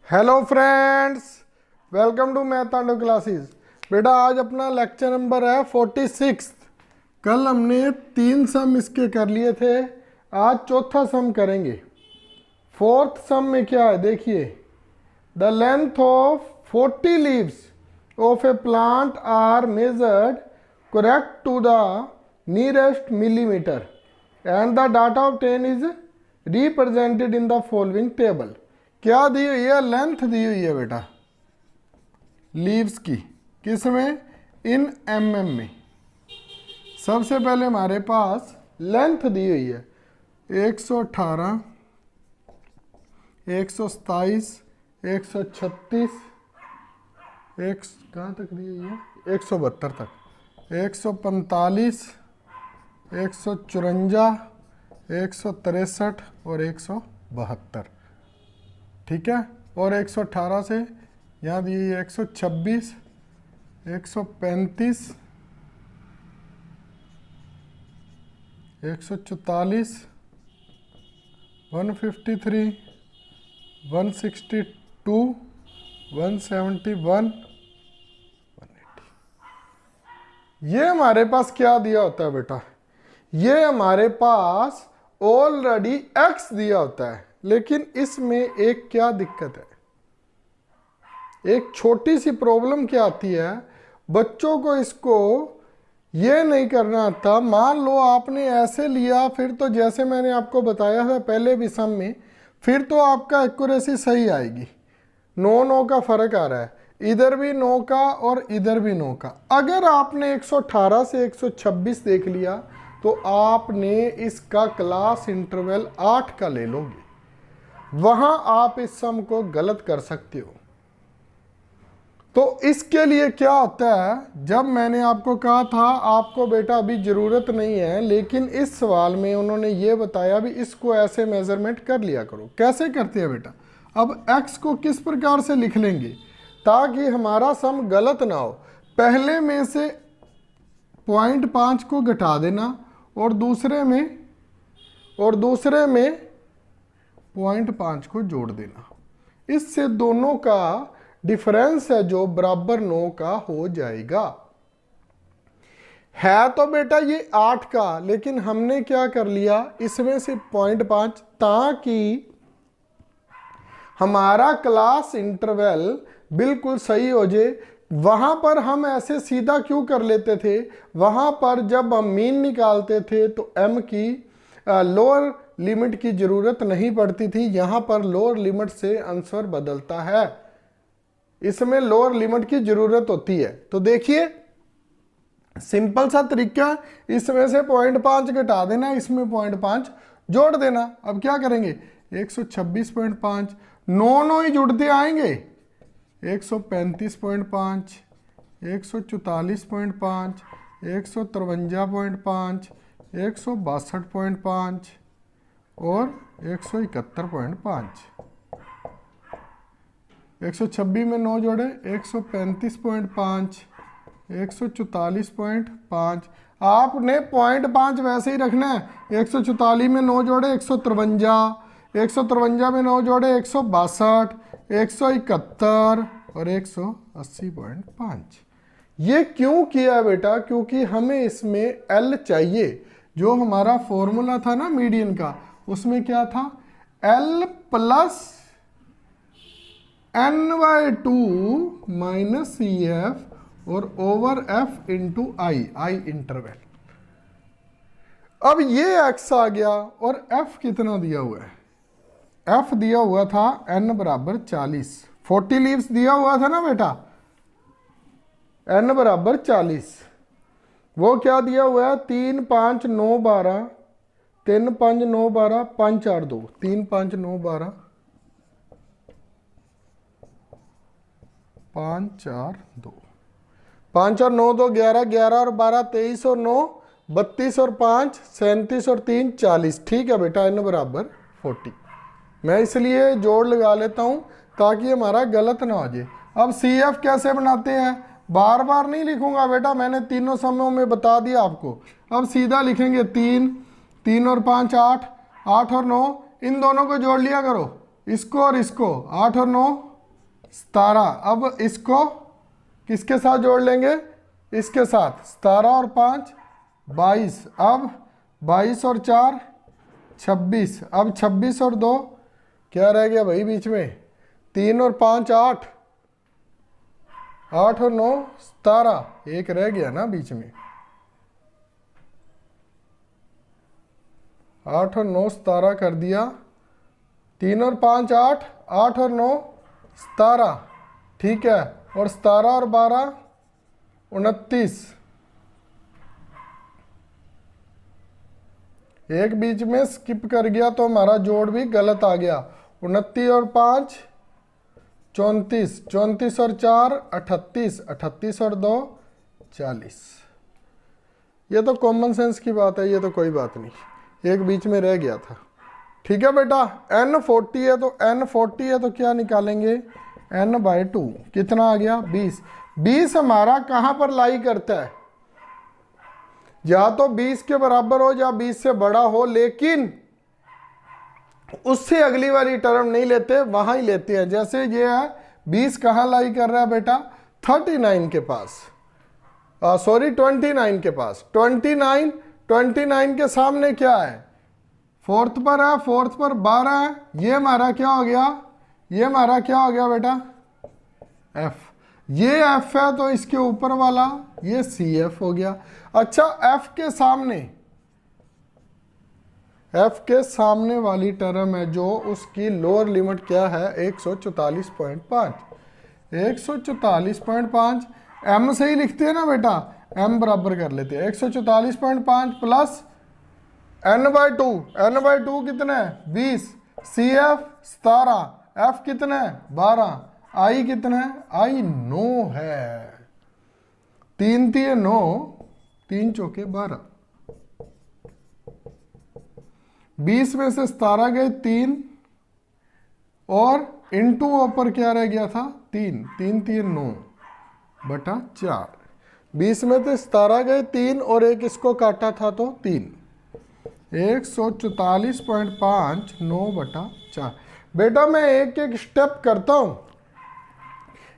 Hello friends, welcome to math Tandav classes. बेटा आज अपना लेक्चर नंबर है 46। कल हमने 3 सम इसके कर लिए थे, आज चौथा सम करेंगे। फोर्थ सम में क्या है देखिए, the length of 40 leaves of a plant are measured correct to the nearest millimetre and the data obtain is represented in the following table. क्या दी हुई है? लेंथ दी हुई है बेटा लीव्स की। किस में? इन mm में। सबसे पहले हमारे पास लेंथ दी हुई है 118, 127, 136, एक कहाँ तक दी हुई है? 172 तक, 145, 154, 163 और 172। ठीक है। और 118 से यहाँ दी 126, 135, 144, 153, 162, 171, 180। ये हमारे पास क्या दिया होता है बेटा? ये हमारे पास ऑलरेडी x दिया होता है, लेकिन इसमें एक क्या दिक्कत है, एक छोटी सी प्रॉब्लम क्या आती है, बच्चों को इसको ये नहीं करना आता। मान लो आपने ऐसे लिया, फिर तो जैसे मैंने आपको बताया था पहले भी सम में, फिर तो आपका एक्यूरेसी सही आएगी। 9 का फर्क आ रहा है, इधर भी 9 का और इधर भी 9 का। अगर आपने 118 से 126 देख लिया तो आपने इसका क्लास इंटरवल 8 का ले लोगे, वहां आप इस सम को गलत कर सकते हो। तो इसके लिए क्या होता है, जब मैंने आपको कहा था आपको बेटा अभी ज़रूरत नहीं है, लेकिन इस सवाल में उन्होंने ये बताया भी इसको ऐसे मेज़रमेंट कर लिया करो। कैसे करते हैं बेटा? अब x को किस प्रकार से लिख लेंगे ताकि हमारा सम गलत ना हो। पहले में से 0.5 को घटा देना और दूसरे में 0.5 को जोड़ देना। इससे दोनों का डिफरेंस है जो बराबर 9 का हो जाएगा। है तो बेटा ये 8 का, लेकिन हमने क्या कर लिया, इसमें से 0.5, ताकि हमारा क्लास इंटरवल बिल्कुल सही हो जाए। वहां पर हम ऐसे सीधा क्यों कर लेते थे, वहां पर जब हम मीन निकालते थे तो m की लोअर लिमिट की जरूरत नहीं पड़ती थी। यहां पर लोअर लिमिट से आंसर बदलता है, इसमें लोअर लिमिट की जरूरत होती है। तो देखिए सिंपल सा तरीका, इसमें से 0.5 घटा देना, इसमें 0.5 जोड़ देना। अब क्या करेंगे, 126.5, 9 ही जुड़ते आएंगे, 135.5, 144.5, 153.5, 162.5 और 171.5। 126 में 9 जोड़े 135.5, 144.5। आपने 0.5 वैसे ही रखना है। 144 में 9 जोड़े 153, 153 में 9 जोड़े 162, 171 और 180.5। ये क्यों किया बेटा? क्योंकि हमें इसमें L चाहिए। जो हमारा फॉर्मूला था ना मीडियन का, उसमें क्या था, L plus n/2 minus CF और ओवर F इंटू आई इंटरवल। अब ये x आ गया और F कितना दिया हुआ है, F दिया हुआ था n बराबर 40। 40 लीव्स दिया हुआ था ना बेटा, n बराबर 40। वो क्या दिया हुआ है, 3, 5, 9, 12, 3, 5, 9, 12, 5, 4, 2, 3, 5, 9, 12, 5, 4, 2, 5 और 9, 2, 11, 11 और 12, 23 और 9, 32 और 5, 37 और 3, 40। ठीक है बेटा, n बराबर 40। मैं इसलिए जोड़ लगा लेता हूं ताकि हमारा गलत ना हो जाए। अब CF कैसे बनाते हैं, बार बार नहीं लिखूंगा बेटा, मैंने तीनों समयों में बता दिया आपको। अब सीधा लिखेंगे 3, 3 और 5 8, 8 और 9, इन दोनों को जोड़ लिया करो, इसको और इसको, 8 और 9 17। अब इसको किसके साथ जोड़ लेंगे, इसके साथ, 17 और 5 22। अब 22 और 4 26। अब 26 और 2 क्या रह गया भाई बीच में, 3 और 5 8, 8 और 9 17, एक रह गया ना बीच में, 8 और 9 17 कर दिया, 3 और 5 8, 8 और 9 17, ठीक है। और 17 और 12 29, एक बीच में स्किप कर गया तो हमारा जोड़ भी गलत आ गया। 29 और 5 34, 34 और 4 38, 38 और 2 40। ये तो कॉमन सेंस की बात है, ये तो कोई बात नहीं, एक बीच में रह गया था। ठीक है बेटा, n 40 है तो n 40 है तो क्या निकालेंगे, n/2 कितना आ गया 20। 20 हमारा कहाँ पर लाई करता है, या तो 20 के बराबर हो या 20 से बड़ा हो, लेकिन उससे अगली वाली टर्म नहीं लेते, वहां ही लेते हैं। जैसे ये है 20 कहाँ लाई कर रहा है बेटा, 39 के पास, सॉरी 29 के पास। 29 के सामने क्या है, फोर्थ पर है, फोर्थ पर 12 है, ये हमारा क्या हो गया, ये हमारा क्या हो गया बेटा f। ये f है तो इसके ऊपर वाला ये CF हो गया। अच्छा f के सामने वाली टर्म है जो उसकी लोअर लिमिट क्या है 144.5, 144.5 m से ही लिखते हैं ना बेटा, m बराबर कर लेते हैं 144.5 प्लस n/2, n/2 कितना है 20, CF 17, f कितना है 12, I कितना है, I 9 है, 3 3 9, 3 चौके 12, 20 में से 17 गए 3 और इनटू ऊपर क्या रह गया था 3, 3 3 9 बटा 4। 20 में से 17 गए 3 और एक इसको काटा था तो 3, 144.5 9 बटा 4। बेटा मैं एक एक स्टेप करता हूं,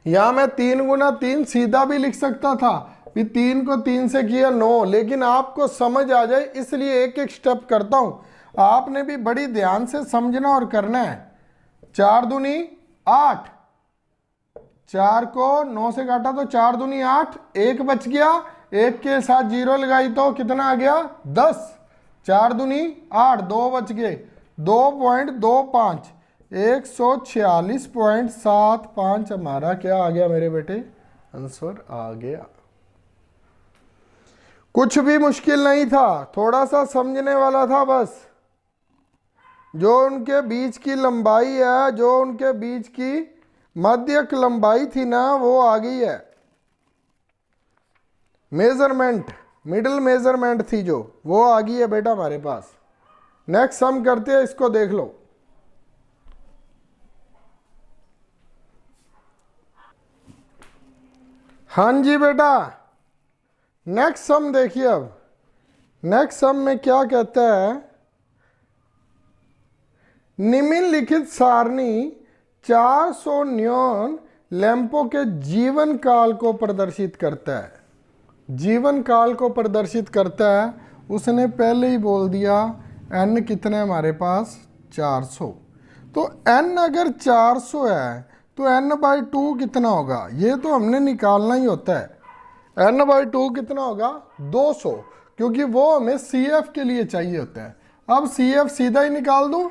यहां मैं 3 गुना 3 सीधा भी लिख सकता था, भी 3 को 3 से किया 9, लेकिन आपको समझ आ जाए इसलिए एक एक स्टेप करता हूं। आपने भी बड़ी ध्यान से समझना और करना है। 4 दूनी 8, 4 को 9 से काटा तो 4 दूनी 8, एक बच गया, एक के साथ 0 लगाई तो कितना आ गया 10, 4 दूनी 8, 2 बच गए, 2.25, 146.75 हमारा क्या आ गया मेरे बेटे, आंसर आ गया। कुछ भी मुश्किल नहीं था, थोड़ा सा समझने वाला था बस। जो उनके बीच की लंबाई है, जो उनके बीच की मध्यक लंबाई थी ना, वो आ गई है। मेजरमेंट, मिडिल मेजरमेंट थी जो, वो आ गई है बेटा हमारे पास। नेक्स्ट सम करते हैं, इसको देख लो। हाँ जी बेटा, नेक्स्ट सम देखिए। अब नेक्स्ट सम में क्या कहता है, निम्नलिखित सारणी 400 नियॉन लैंपों के जीवन काल को प्रदर्शित करता है। जीवन काल को प्रदर्शित करता है, उसने पहले ही बोल दिया n कितने हमारे पास 400। तो n अगर 400 है तो n/2 कितना होगा, ये तो हमने निकालना ही होता है। n/2 कितना होगा 200, क्योंकि वो हमें CF के लिए चाहिए होता है। अब CF सीधा ही निकाल दूं,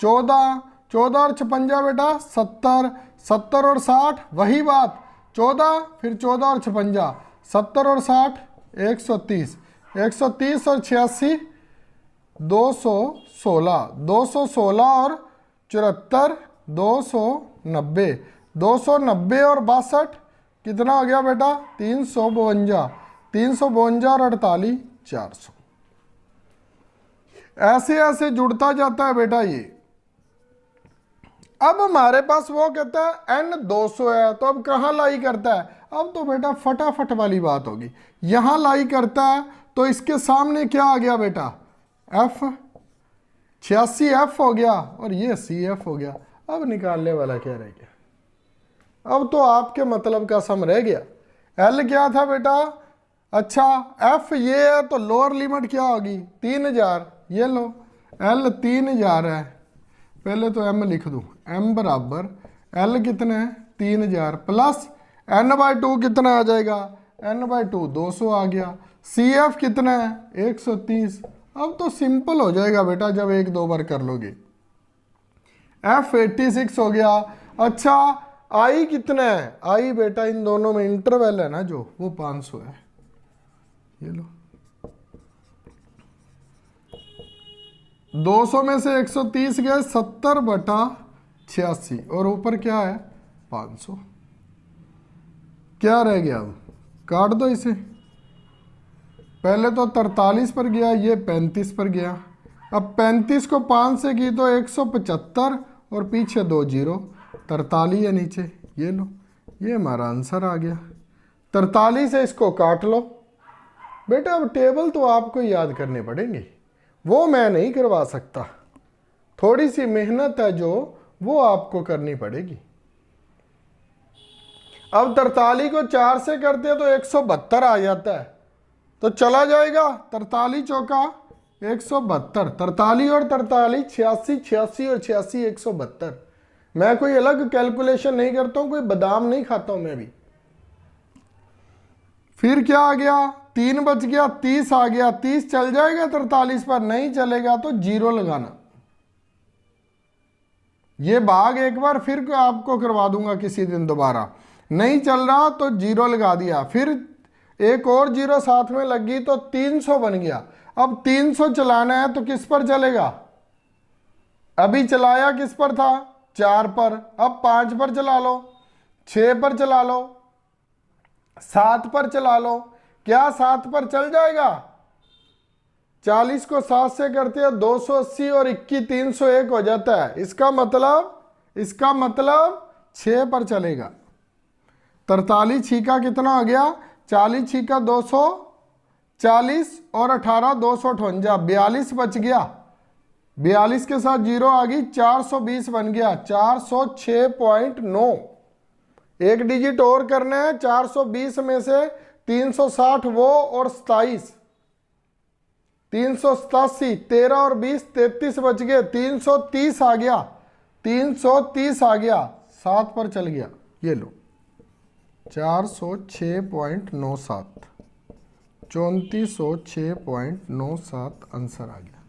14 और 56 बेटा 70, 70 और 60 वही बात, 14 फिर 14 और 56, 70 और 60 130, 130 और 86 216, 216 और 74 290, 290 और 62 कितना हो गया बेटा 352, 352 और 48 400। ऐसे ऐसे जुड़ता जाता है बेटा ये। अब हमारे पास वो कहता है n 200 है, तो अब कहाँ लाई करता है, अब तो बेटा फटाफट वाली बात होगी, यहां लाई करता है तो इसके सामने क्या आ गया बेटा f, 86 f हो गया और ये CF हो गया। अब निकालने वाला क्या रह गया, अब तो आपके मतलब का सम रह गया। एल क्या था बेटा, अच्छा एफ ये है तो लोअर लिमिट क्या होगी 3000, ये लो एल 3000 है, पहले तो एम लिख दूं, एम बराबर एल कितने है 3000 प्लस एन बाई टू कितना आ जाएगा, एन बाई टू 200 आ गया, सी एफ कितना है 130। अब तो सिंपल हो जाएगा बेटा जब एक दो बार कर लोगे। एफ 86 हो गया। अच्छा आई कितना है, आई बेटा इन दोनों में इंटरवल है ना जो, वो 500 है, ये लो 200 में से 130 गए 70/86 और ऊपर क्या है 500, क्या रह गया, अब काट दो इसे। पहले तो 43 पर गया, ये 35 पर गया। अब 35 को 5 से की तो 175 और पीछे 2 जीरो, 43 है नीचे, ये लो ये हमारा आंसर आ गया। 43 से इसको काट लो बेटा। अब टेबल तो आपको याद करने पड़ेंगे, वो मैं नहीं करवा सकता, थोड़ी सी मेहनत है जो वो आपको करनी पड़ेगी। अब 43 को 4 से करते हैं तो 172 आ जाता है, तो चला जाएगा 43 चौका 172, 43 और 43 86, 86 और 86 172। मैं कोई अलग कैलकुलेशन नहीं करता हूं, कोई बादाम नहीं खाता हूं मैं भी। फिर क्या आ गया 3 बच गया, 30 आ गया, 30 चल जाएगा 43 पर, नहीं चलेगा तो जीरो लगाना। ये भाग एक बार फिर आपको करवा दूंगा किसी दिन दोबारा, नहीं चल रहा तो जीरो लगा दिया, फिर एक और जीरो साथ में लग गई तो 300 बन गया। अब 300 चलाना है तो किस पर चलेगा, अभी चलाया किस पर था 4 पर, अब 5 पर चला लो, 6 पर चला लो, 7 पर चला लो, क्या 7 पर चल जाएगा। 40 को 7 से करते हैं 280 और 21 301 हो जाता है, इसका मतलब 6 पर चलेगा। 43 छीका कितना हो गया, 40 छीका 240 और 18 258, 42 बच गया, 42 के साथ जीरो आ गई, 420 बन गया, 406.9। एक डिजिट और करना है, 420 में से 360 वो और 27 387, 13 और 20 33 बच गए, 330 आ गया, 330 आ गया, 7 पर चल गया, ये लो 406.97, 3406.97 आंसर आ गया।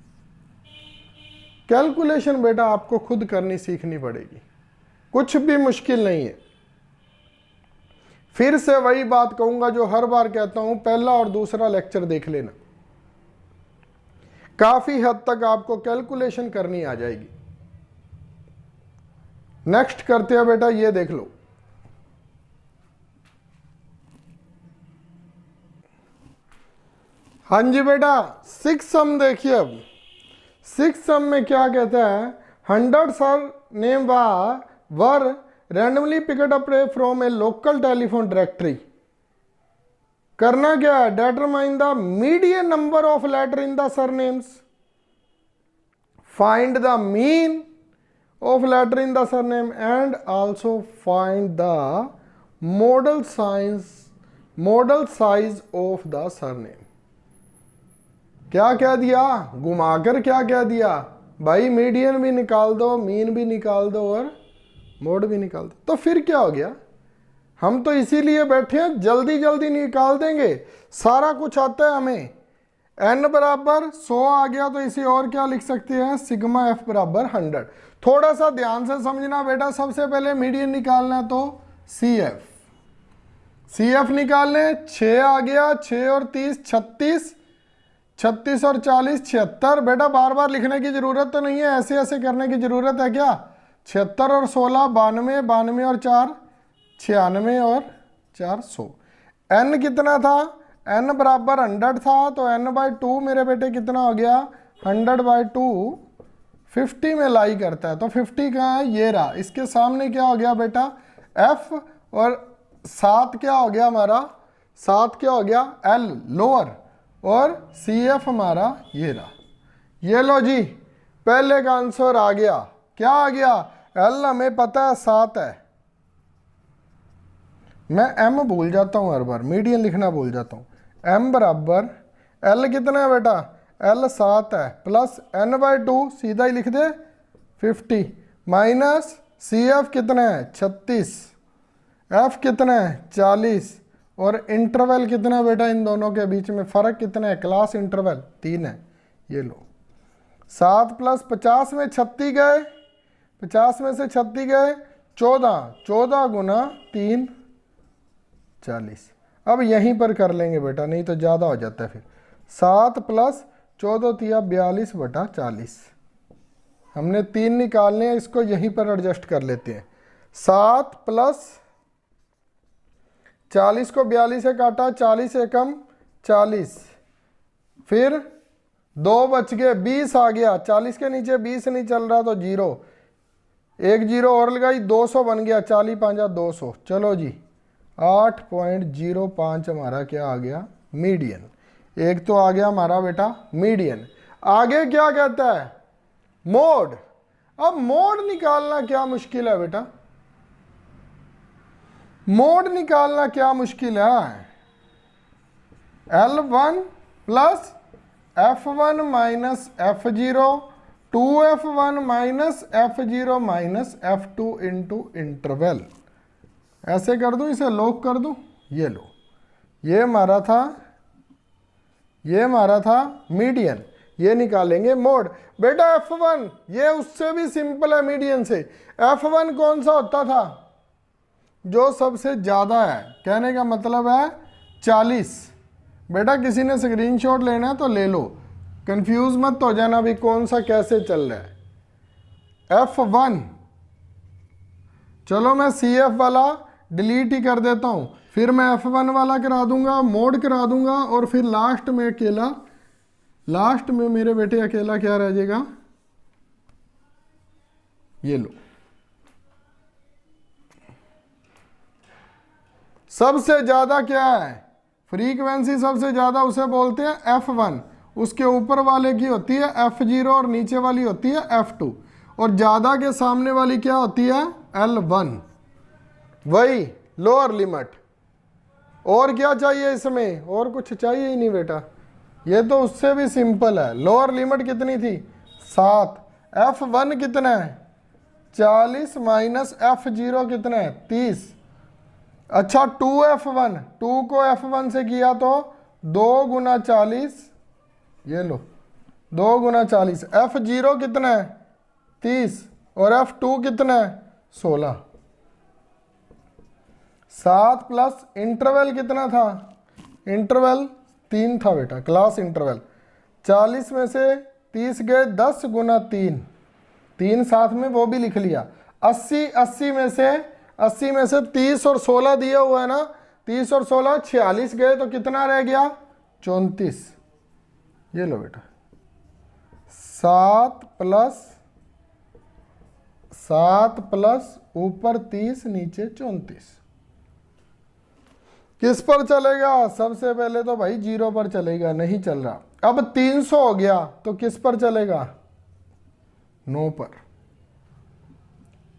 कैलकुलेशन बेटा आपको खुद करनी सीखनी पड़ेगी, कुछ भी मुश्किल नहीं है। फिर से वही बात कहूंगा जो हर बार कहता हूं, पहला और दूसरा लेक्चर देख लेना, काफी हद तक आपको कैलकुलेशन करनी आ जाएगी। नेक्स्ट करते हैं बेटा, ये देख लो। हाँ जी बेटा 6 सम देखिए। अब 6 सम में क्या कहता है, 100 surname were randomly picked up from a local telephone directory. करना क्या है, determine the median number of letter in the surnames, find the mean of letter in the surname and also find the modal size of the surname. क्या कह दिया, घुमाकर क्या कह दिया भाई, मीडियन भी निकाल दो, मीन भी निकाल दो और मोड भी निकाल दो। तो फिर क्या हो गया, हम तो इसीलिए बैठे हैं, जल्दी जल्दी निकाल देंगे, सारा कुछ आता है हमें। n बराबर 100 आ गया तो इसे और क्या लिख सकते हैं, सिग्मा f बराबर 100। थोड़ा सा ध्यान से समझना बेटा, सबसे पहले मीडियन निकालना है तो CF निकालने, 6 आ गया, 6 और 30 36, 36 और 40 76। बेटा बार बार लिखने की जरूरत तो नहीं है, ऐसे ऐसे करने की जरूरत है क्या, 76 और 16 92, 92 और 4 96 और 400। n कितना था, n बराबर 100 था तो n/2 मेरे बेटे कितना हो गया, 100/2 50 में लाई करता है, तो 50 कहाँ है, ये रहा। इसके सामने क्या हो गया बेटा f, और 7 क्या हो गया हमारा, 7 क्या हो गया l लोअर, और CF हमारा ये रहा। ये लो जी, पहले का आंसर आ गया, क्या आ गया, L हमें पता है 7 है, मैं m भूल जाता हूँ हर बार, मीडियन लिखना भूल जाता हूँ। m बराबर l कितना है बेटा, l 7 है, प्लस n/2 सीधा ही लिख दे 50, माइनस CF कितना है 36, F कितना है 40, और इंटरवल कितना है बेटा, इन दोनों के बीच में फ़र्क कितना है, क्लास इंटरवल 3 है। ये लो 7 + 50 में 36 गए, 50 में से 36 गए 14, 14 गुना 3 40। अब यहीं पर कर लेंगे बेटा, नहीं तो ज़्यादा हो जाता है फिर। 7 + 14 तिया 42/40। हमने 3 निकालने हैं, इसको यहीं पर एडजस्ट कर लेते हैं। 7 + 40 को 42 से काटा, 40 एकम 40, फिर 2 बच गए, 20 आ गया, 40 के नीचे 20 नहीं चल रहा तो 0, एक 0 और लगाई, 200 बन गया, 40 × 200। चलो जी 8.05 हमारा क्या आ गया, मीडियन। एक तो आ गया हमारा बेटा मीडियन। आगे क्या कहता है, मोड। अब मोड निकालना क्या मुश्किल है बेटा, मोड निकालना क्या मुश्किल है। L1 + F1 - F0, 2F1 - F0 - F2 into interval. ऐसे कर दूं, इसे लॉक कर दूं, ये लो, ये हमारा था, ये हमारा था मीडियन। ये निकालेंगे मोड। बेटा F1 ये उससे भी सिंपल है मीडियन से। F1 कौन सा होता था, जो सबसे ज़्यादा है, कहने का मतलब है 40। बेटा किसी ने स्क्रीनशॉट लेना है तो ले लो, कंफ्यूज मत हो जाना भी कौन सा कैसे चल रहा है। F1, चलो मैं CF वाला डिलीट ही कर देता हूँ, फिर मैं F1 वाला करा दूंगा, मोड करा दूंगा, और फिर लास्ट में अकेला, लास्ट में मेरे बेटे अकेला क्या रह जाएगा, ये लो। सबसे ज्यादा क्या है, फ्रीक्वेंसी सबसे ज्यादा उसे बोलते हैं F1, उसके ऊपर वाले की होती है F0 और नीचे वाली होती है F2, और ज्यादा के सामने वाली क्या होती है L1, वही लोअर लिमिट। और क्या चाहिए इसमें, और कुछ चाहिए ही नहीं बेटा, ये तो उससे भी सिंपल है। लोअर लिमिट कितनी थी 7, F1 कितना है 40 माइनस F0 कितना है 30। अच्छा 2F1, 2 को F1 से किया तो 2 × 40, ये लो 2 × 40, F0 कितना है 30 और F2 कितना है 16। 7 प्लस इंटरवल कितना था, इंटरवल 3 था बेटा, क्लास इंटरवल। 40 में से 30 गए, 10 × 3, 3 साथ में वो भी लिख लिया। 80 में से 30 और 16 दिया हुआ है ना, 30 और 16 46 गए तो कितना रह गया 34। ये लो बेटा 7 प्लस ऊपर 30 नीचे 34। किस पर चलेगा, सबसे पहले तो भाई 0 पर चलेगा, नहीं चल रहा। अब 300 हो गया तो किस पर चलेगा 9 पर।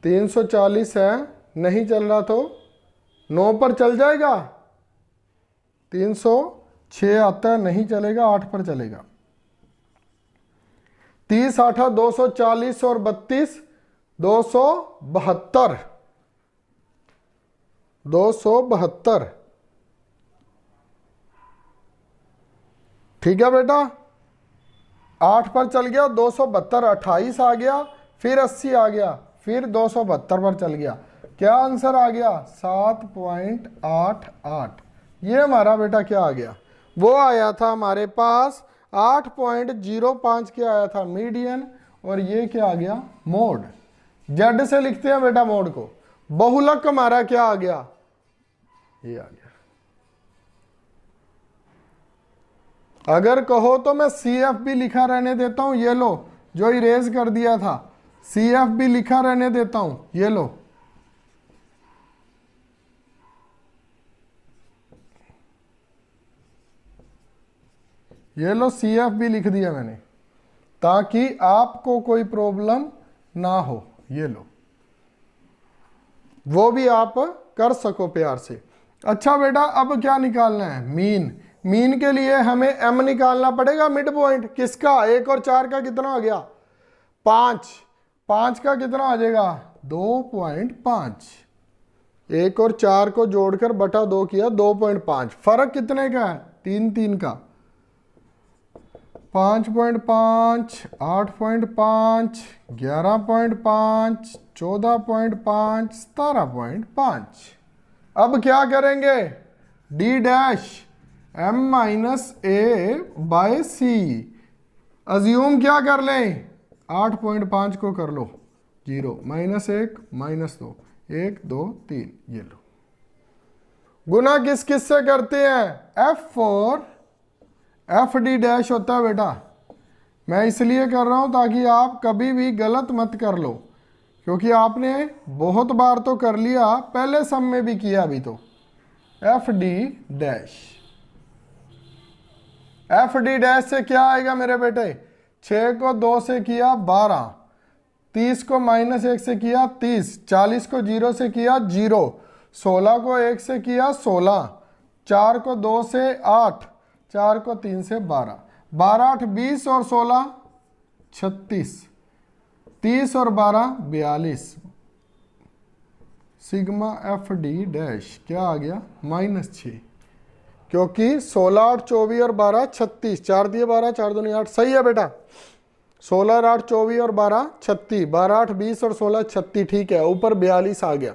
340 है, नहीं चल रहा तो 9 पर चल जाएगा। 306 आता है, नहीं चलेगा, 8 पर चलेगा। 30 8 240 और 32 272, 272। ठीक है बेटा, 8 पर चल गया 272, 28 आ गया, फिर 80 आ गया, फिर 272 पर चल गया। क्या आंसर आ गया 7.88। ये हमारा बेटा क्या आ गया, वो आया था हमारे पास 8.05 क्या आया था मीडियन, और ये क्या आ गया मोड। जेड से लिखते हैं बेटा मोड को। बहुलक हमारा क्या आ गया, ये आ गया। अगर कहो तो मैं CF भी लिखा रहने देता हूं, ये लो, जो इरेज कर दिया था CF भी लिखा रहने देता हूं, ये लो। ये लो CF भी लिख दिया मैंने, ताकि आपको कोई प्रॉब्लम ना हो। ये लो, वो भी आप कर सको प्यार से। अच्छा बेटा, अब क्या निकालना है? मीन। मीन के लिए हमें m निकालना पड़ेगा, मिड पॉइंट किसका? 1 और 4 का कितना हो गया? 5। 5 का कितना आ जाएगा? 2.5। 1 और 4 को जोड़कर बटा 2 किया, 2.5। फर्क कितने का है? 3 3 का। 5.5, 8.5, 11.5, 14.5, 17.5। अब क्या करेंगे? डी डैश m माइनस ए बाय सी। अज्यूम क्या कर लें? 8.5 को कर लो 0, -1, -2, 1 2 3, ये लो। गुना किस किस से करते हैं? F4 एफ डी डैश होता है बेटा। मैं इसलिए कर रहा हूं ताकि आप कभी भी गलत मत कर लो, क्योंकि आपने बहुत बार तो कर लिया, पहले सम में भी किया अभी तो। F D dash, F D dash से क्या आएगा मेरे बेटे? 6 को 2 से किया 12, 30 को -1 से किया 30, 40 को 0 से किया 0, 16 को 1 से किया 16, 4 को 2 से 8, 4 को 3 से 12, 12 8 20 और 16 36, 30 और 12 42। सिग्मा एफ डी डैश क्या आ गया? -6, क्योंकि 16 8 24 और 12 36, 4 दिए 12, 4 दूनी 8। सही है बेटा। 16 8 24 और 12 36, 12 8 20 और 16 36, ठीक है। ऊपर 42 आ गया,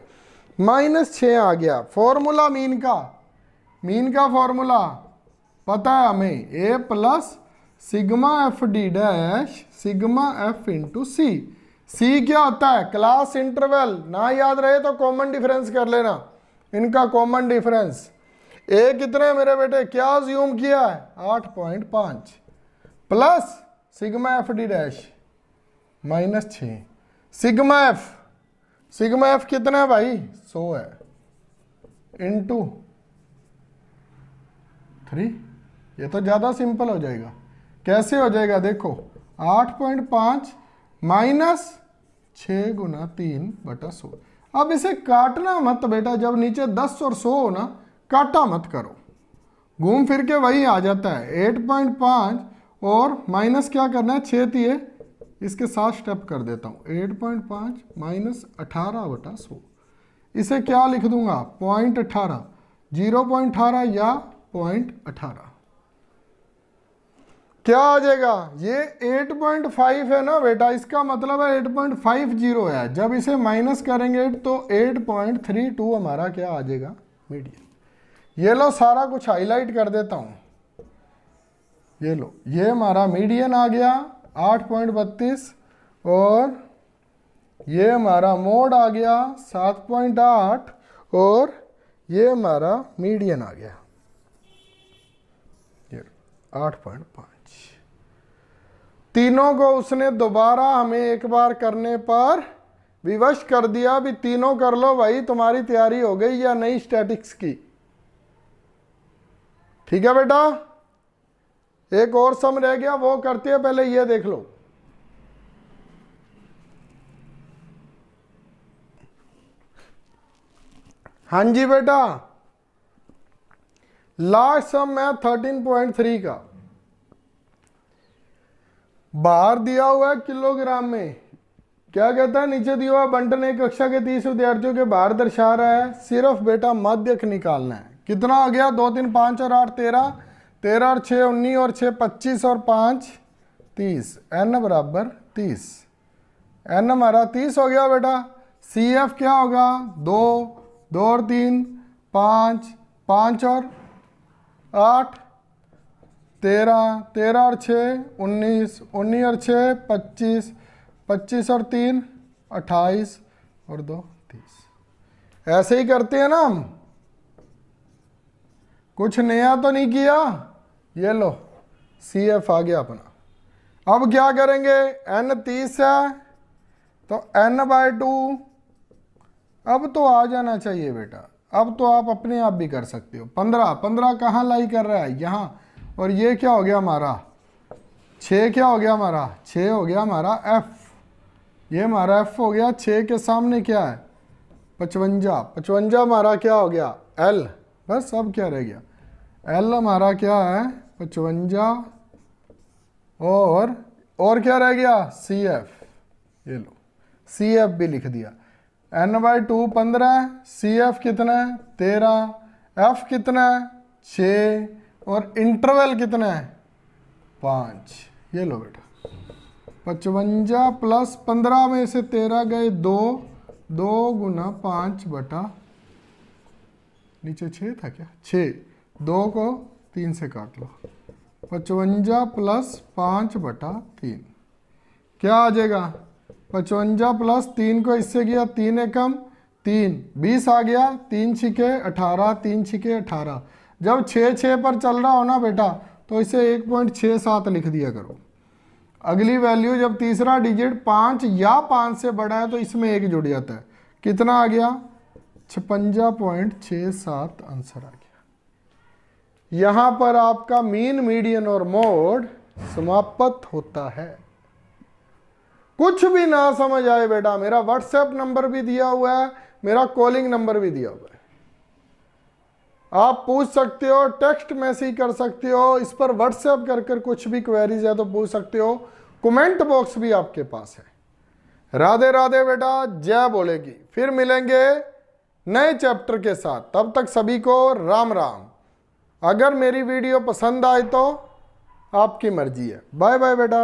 -6 आ गया। फॉर्मूला मीन का, मीन का फॉर्मूला पता है हमें, A plus sigma F D dash sigma F into C. C क्या होता है? Class interval. ना याद रहे तो कॉमन डिफरेंस कर लेना, इनका कॉमन डिफरेंस। ए कितना है मेरे बेटे? क्या अज्यूम किया है? 8.5 plus sigma F D dash -6। Sigma F, sigma F कितना है भाई? 100 है इंटू 3। ये तो ज़्यादा सिंपल हो जाएगा। कैसे हो जाएगा? देखो 8.5 माइनस 6 गुना 3/100। अब इसे काटना मत बेटा, जब नीचे 10 और 100 हो ना, काटा मत करो, घूम फिर के वही आ जाता है। 8.5 और माइनस क्या करना है? 6 दिए, इसके साथ स्टेप कर देता हूँ। 8.5 माइनस 18/100। इसे क्या लिख दूंगा? 0.18, 0.18 या 0.18। क्या आ जाएगा? ये 8.5 है ना बेटा, इसका मतलब है 8.50 है। जब इसे माइनस करेंगे तो 8.32 हमारा क्या आ जाएगा? मीडियन। ये लो, सारा कुछ हाईलाइट कर देता हूं। ये लो, ये हमारा मीडियन आ गया 8.32, और ये हमारा मोड आ गया 7.8, और ये हमारा मीडियन आ गया 8.5। तीनों को उसने दोबारा हमें एक बार करने पर विवश कर दिया। भी तीनों कर लो भाई, तुम्हारी तैयारी हो गई या नहीं स्टैटिक्स की। ठीक है बेटा। एक और सम रह गया, वो करते हैं, पहले ये देख लो। हाँ जी बेटा, लास्ट सम है 13.3 का। बाहर दिया हुआ है किलोग्राम में। क्या कहता है? नीचे दिया हुआ बंटन एक कक्षा के 30 विद्यार्थियों के बाहर दर्शा रहा है। सिर्फ बेटा माध्यक निकालना है। कितना हो गया? 2 3 5 और 8 13, 13 और 6 19 और 6 25 और 5 30। n बराबर 30। n हमारा 30 हो गया बेटा। सी एफ क्या होगा? 2 2 और 3 5, 5 और 8 13, 13 और 6 19, 19 और 6 25, 25 और 3 28 और 2 30। ऐसे ही करते हैं ना हम, कुछ नया तो नहीं किया। ये लो, सी एफ आ गया अपना। अब क्या करेंगे? n 30 है तो n/2। अब तो आ जाना चाहिए बेटा। अब तो आप अपने आप भी कर सकते हो। 15, 15 कहाँ लाई कर रहा है? यहाँ। और ये क्या हो गया हमारा? 6 क्या हो गया हमारा? 6 हो गया हमारा f। ये हमारा f हो गया। 6 के सामने क्या है? 55। 55 हमारा क्या हो गया? l। बस अब क्या रह गया, एल हमारा क्या है 55 और क्या रह गया सी एफ, ये लो सी एफ भी लिख दिया। n/2 15, सी एफ कितना है 13, एफ कितना है 6 और इंटरवल कितना है 5। ये लो बेटा 55 + 15 में से 13 गए 2, 2 × 5 बटा नीचे 6 था क्या 6, 2 को 3 से काट लो, 55 + 5 बटा 3 क्या आ जाएगा 55 + 3 को इससे किया 3 एकम 3, 20 आ गया, 3 छिके 18, 3 छिके 18। जब 6 पर चल रहा हो ना बेटा तो इसे 1.67 लिख दिया करो। अगली वैल्यू जब तीसरा डिजिट 5 या 5 से बड़ा है तो इसमें 1 जुड़ जाता है, कितना आ गया 56.67 आंसर आ गया। यहां पर आपका मीन, मीडियन और मोड समाप्त होता है। कुछ भी ना समझ आए बेटा, मेरा व्हाट्सएप नंबर भी दिया हुआ है, मेरा कॉलिंग नंबर भी दिया हुआ है, आप पूछ सकते हो, टेक्स्ट मैसेज कर सकते हो, इस पर व्हाट्सएप कर कुछ भी क्वेरीज है तो पूछ सकते हो, कमेंट बॉक्स भी आपके पास है। राधे राधे बेटा, जय बोलेगी। फिर मिलेंगे नए चैप्टर के साथ, तब तक सभी को राम राम। अगर मेरी वीडियो पसंद आए तो आपकी मर्जी है। बाय बाय बेटा।